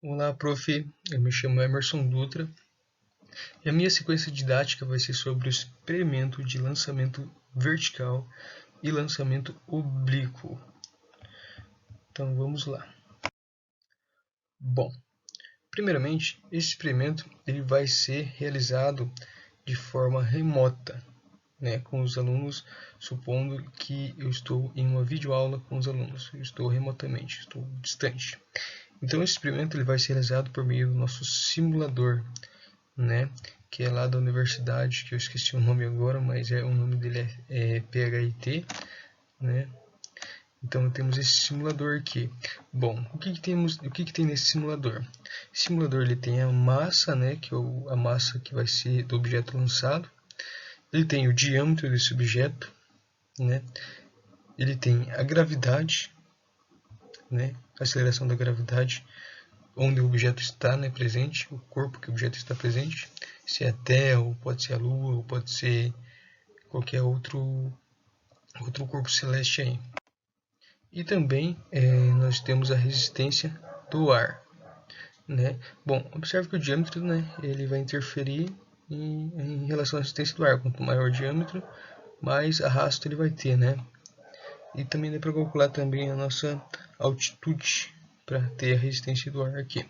Olá, prof. Eu me chamo Emerson Dutra e a minha sequência didática vai ser sobre o experimento de lançamento vertical e lançamento oblíquo. Então vamos lá. Bom, primeiramente, esse experimento ele vai ser realizado de forma remota, com os alunos, supondo que eu estou em uma videoaula com os alunos, eu estou remotamente, estou distante. Então esse experimento ele vai ser realizado por meio do nosso simulador, que é lá da universidade, que eu esqueci o nome agora, mas o nome dele é PHIT, Então temos esse simulador aqui. Bom, o que tem nesse simulador? Esse simulador ele tem a massa, que é a massa que vai ser do objeto lançado. Ele tem o diâmetro desse objeto, Ele tem a gravidade, a aceleração da gravidade, onde o objeto está presente, o corpo que o objeto está presente, se é a Terra, ou pode ser a Lua, ou pode ser qualquer outro corpo celeste aí. E também nós temos a resistência do ar. Bom, observe que o diâmetro ele vai interferir em relação à resistência do ar. Quanto maior o diâmetro, mais arrasto ele vai ter. E também dá para calcular também a nossa altitude para ter a resistência do ar aqui.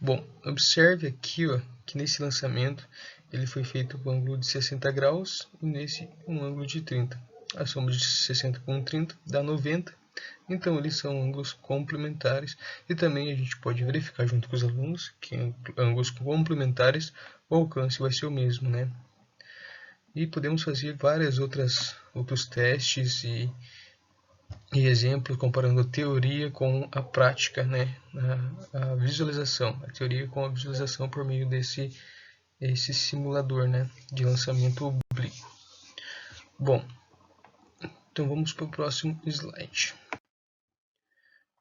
Bom, observe aqui que nesse lançamento ele foi feito com um ângulo de 60 graus e nesse um ângulo de 30. A soma de 60 com 30 dá 90. Então eles são ângulos complementares e também a gente pode verificar junto com os alunos que em ângulos complementares o alcance vai ser o mesmo, E podemos fazer vários outros testes e exemplos comparando a teoria com a prática, a visualização, a teoria com a visualização por meio desse simulador, de lançamento oblíquo. Bom, então vamos para o próximo slide.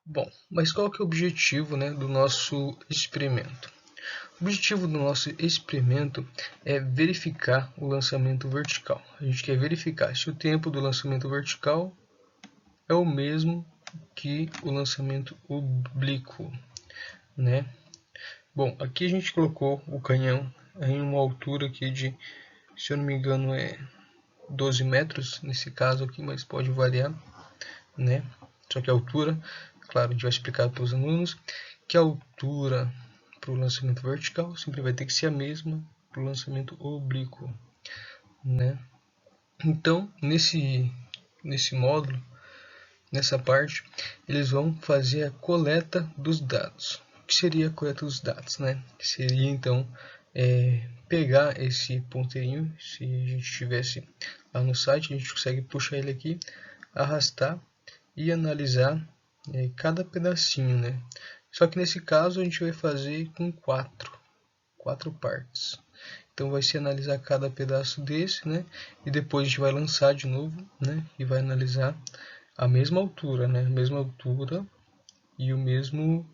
Bom, mas qual que é o objetivo do nosso experimento? O objetivo do nosso experimento é verificar o lançamento vertical. A gente quer verificar se o tempo do lançamento vertical é o mesmo que o lançamento oblíquo, Bom, aqui a gente colocou o canhão em uma altura aqui de, se eu não me engano, 12 metros nesse caso aqui, mas pode variar, Só que a altura, claro, a gente vai explicar para os alunos que a altura para o lançamento vertical sempre vai ter que ser a mesma para o lançamento oblíquo, Então, nesse módulo, nessa parte, eles vão fazer a coleta dos dados. O que seria a coleta dos dados, Seria então pegar esse ponteirinho, se a gente estivesse lá no site, a gente consegue puxar ele aqui, arrastar e analisar cada pedacinho, Só que nesse caso a gente vai fazer com quatro partes. Então vai se analisar cada pedaço desse, E depois a gente vai lançar de novo, E vai analisar a mesma altura, A mesma altura e a mesma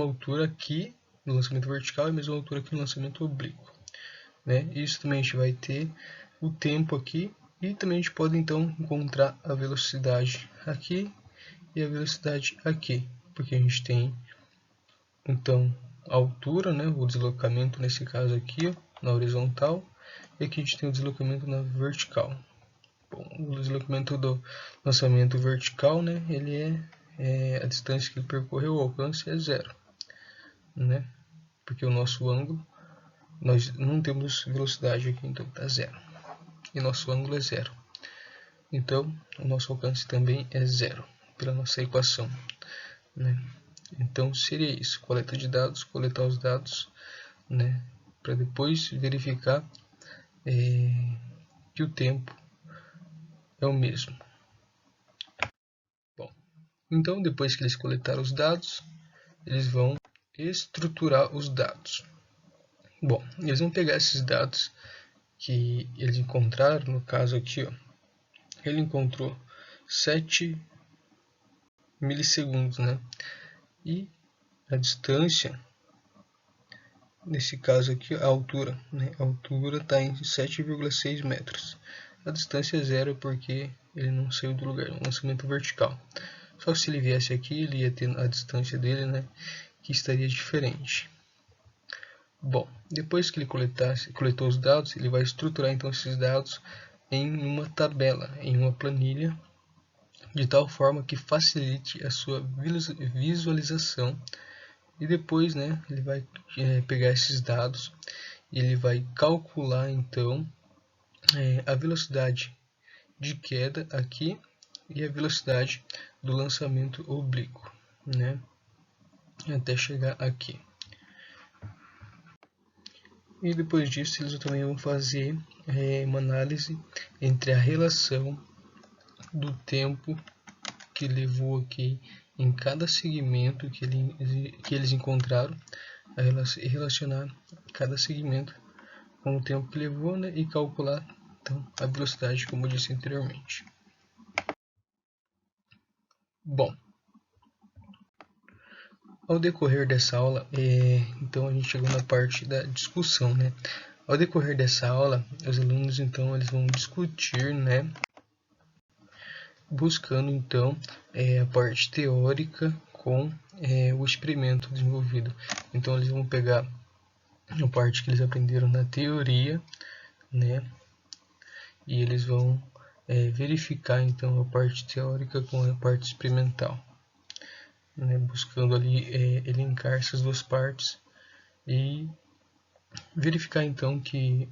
altura aqui no lançamento vertical e a mesma altura aqui no lançamento oblíquo, Isso também a gente vai ter o tempo aqui e também a gente pode então encontrar a velocidade aqui e a velocidade aqui, porque a gente tem então a altura, o deslocamento nesse caso aqui na horizontal, e aqui a gente tem o deslocamento na vertical. Bom, o deslocamento do lançamento vertical, ele é a distância que ele percorreu, o alcance é zero, porque o nosso ângulo, nós não temos velocidade aqui, então está zero, e nosso ângulo é zero. Então, o nosso alcance também é zero, pela nossa equação, Então, seria isso, coleta de dados, coletar os dados, para depois verificar que o tempo é o mesmo. Bom, então depois que eles coletaram os dados, eles vão estruturar os dados. Bom, eles vão pegar esses dados que eles encontraram, no caso aqui, ele encontrou 7 milissegundos, E a distância, nesse caso aqui, a altura, A altura está em 7,6 metros. A distância é zero porque ele não saiu do lugar, é um lançamento vertical. Só que se ele viesse aqui, ele ia ter a distância dele, né, que estaria diferente. Bom, depois que ele coletou os dados, ele vai estruturar então esses dados em uma tabela, em uma planilha, de tal forma que facilite a sua visualização. E depois, né, ele vai pegar esses dados e ele vai calcular então a velocidade de queda aqui e a velocidade do lançamento oblíquo, né, até chegar aqui. E depois disso eles também vão fazer uma análise entre a relação do tempo que levou aqui em cada segmento que eles encontraram, relacionar cada segmento com o tempo que levou, né, e calcular então a velocidade, como eu disse anteriormente. Bom, ao decorrer dessa aula, então a gente chegou na parte da discussão, né? Ao decorrer dessa aula, os alunos então eles vão discutir, né, buscando então a parte teórica com o experimento desenvolvido. Então eles vão pegar a parte que eles aprenderam na teoria, né, e eles vão verificar então a parte teórica com a parte experimental, né, buscando ali elencar essas duas partes e verificar então que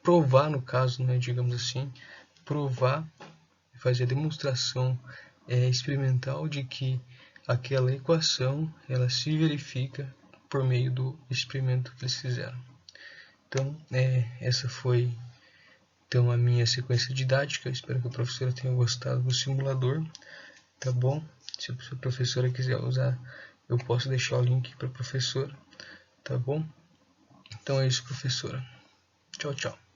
provar, no caso, né, digamos assim, provar, fazer a demonstração experimental de que aquela equação ela se verifica por meio do experimento que eles fizeram. Então, essa foi então a minha sequência didática. Espero que a professora tenha gostado do simulador, tá bom? Se a professora quiser usar, eu posso deixar o link para a professora, tá bom? Então é isso, professora. Tchau, tchau.